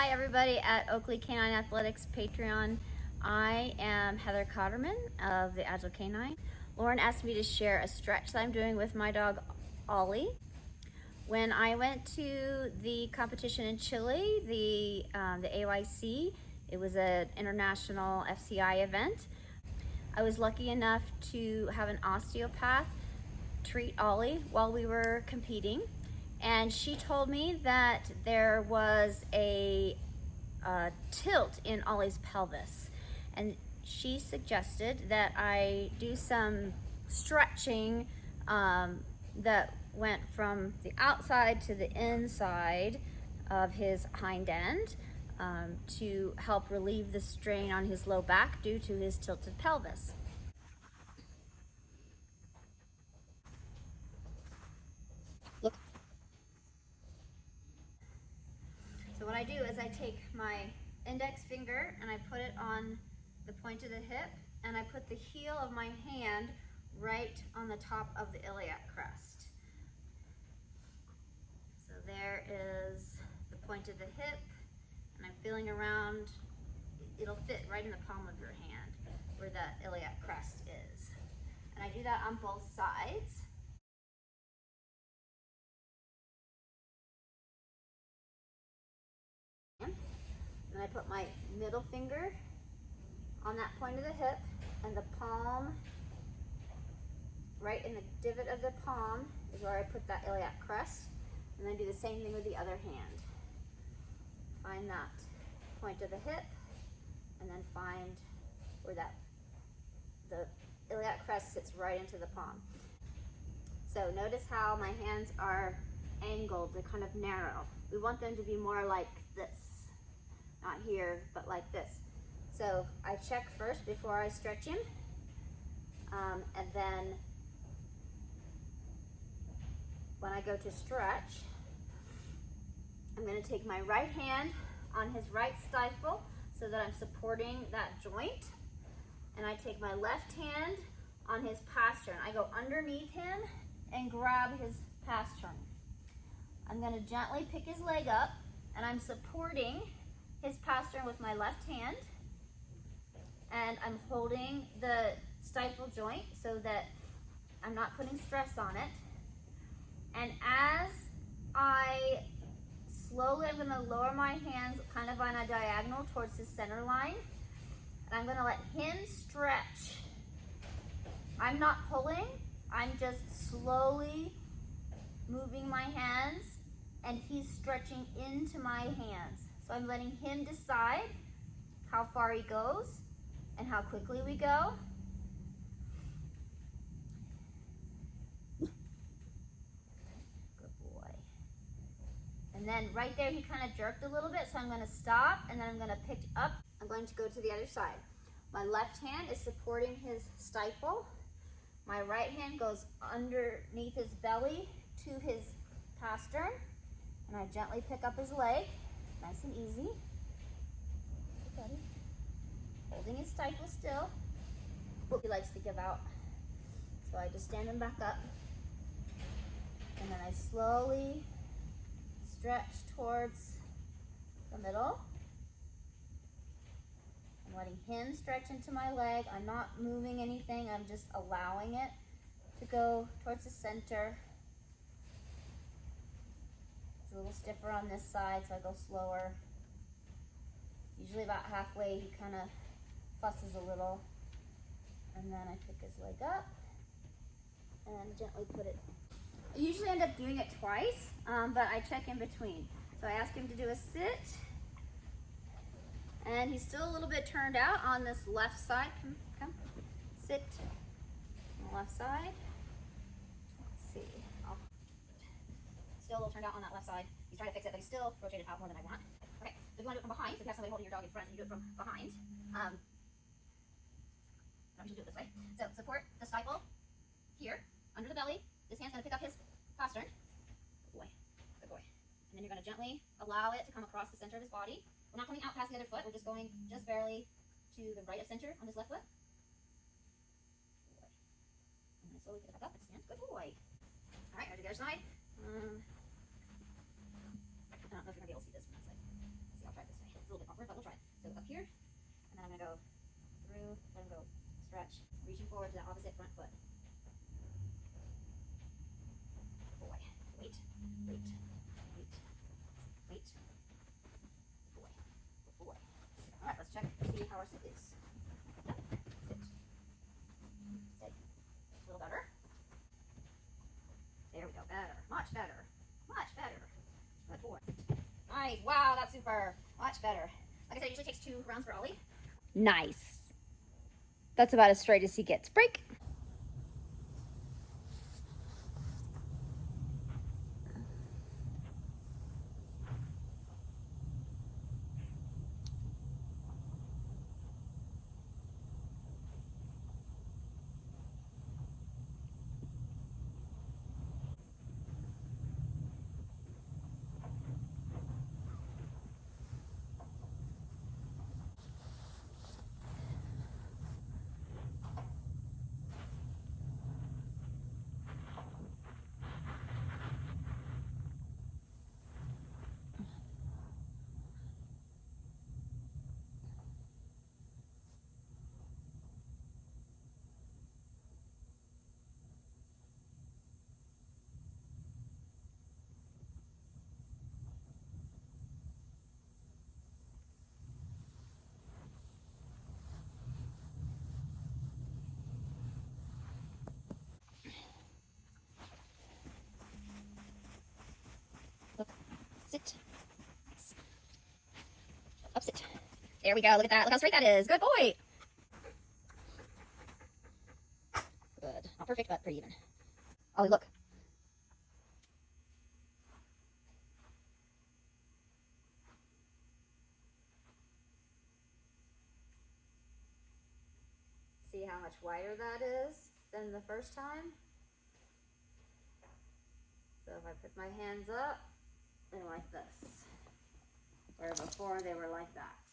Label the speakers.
Speaker 1: Hi everybody at Oakley Canine Athletics Patreon. I am Heather Cotterman of the Agile Canine. Lauren asked me to share a stretch that I'm doing with my dog Ollie. When I went to the competition in Chile, the AYC, it was an international FCI event. I was lucky enough to have an osteopath treat Ollie while we were competing. And she told me that there was a tilt in Ollie's pelvis. And she suggested that I do some stretching that went from the outside to the inside of his hind end to help relieve the strain on his low back due to his tilted pelvis. Look. So what I do is I take my index finger and I put it on the point of the hip, and I put the heel of my hand right on the top of the iliac crest. So there is the point of the hip, and I'm feeling around. It'll fit right in the palm of your hand where that iliac crest is. And I do that on both sides. And I put my middle finger on that point of the hip, and the palm, right in the divot of the palm, is where I put that iliac crest. And then do the same thing with the other hand. Find that point of the hip, and then find where the iliac crest sits right into the palm. So notice how my hands are angled, they're kind of narrow. We want them to be more like this, not here, but like this. So I check first before I stretch him, and then when I go to stretch, I'm going to take my right hand on his right stifle so that I'm supporting that joint, and I take my left hand on his pastern. I go underneath him and grab his pastern. I'm going to gently pick his leg up, and I'm supporting his pastern with my left hand, and I'm holding the stifle joint so that I'm not putting stress on it. And as I slowly, I'm going to lower my hands kind of on a diagonal towards the center line, and I'm going to let him stretch. I'm not pulling, I'm just slowly moving my hands, and he's stretching into my hands. So I'm letting him decide how far he goes and how quickly we go. Good boy. And then right there, he kind of jerked a little bit, so I'm going to stop, and then I'm going to pick up. I'm going to go to the other side. My left hand is supporting his stifle. My right hand goes underneath his belly to his pastern, and I gently pick up his leg, nice and easy. Holding his stifle still. He likes to give out, so I just stand him back up, and then I slowly stretch towards the middle. I'm letting him stretch into my leg. I'm not moving anything, I'm just allowing it to go towards the center. It's a little stiffer on this side, so I go slower. Usually about halfway he kind of fusses a little, and then I pick his leg up and gently put it. I usually end up doing it twice, but I check in between. So I ask him to do a sit, and he's still a little bit turned out on this left side. Come, sit on the left side. Let's see. Still a little turned out on that left side. He's trying to fix it, but he's still rotated out more than I want. Okay, if you want to do it from behind, so if you have somebody holding your dog in front, and you do it from behind. No, you should do it this way. So support the stifle here, under the belly. This hand's going to pick up his pastern. Good boy, good boy. And then you're going to gently allow it to come across the center of his body. We're not coming out past the other foot. We're just going just barely to the right of center on this left foot. Good boy. And then slowly pick it back up and stand. Good boy. All right, ready to the other side. I don't know if you're going to be able to see this from that side. Let's see, I'll try this way. more space. Yep. Sit. Stay. A little better. There we go. Better. Much better. Much better. Good boy. Nice. Wow, that's super. Much better. Like I said, it usually takes 2 rounds for Ollie. Nice. That's about as straight as he gets. Break. Look. Sit. Nice. Up, sit. There we go. Look at that. Look how straight that is. Good boy. Good. Not perfect, but pretty even. Ollie, look. See how much wider that is than the first time? So if I put my hands up, they're like this. Where before they were like that.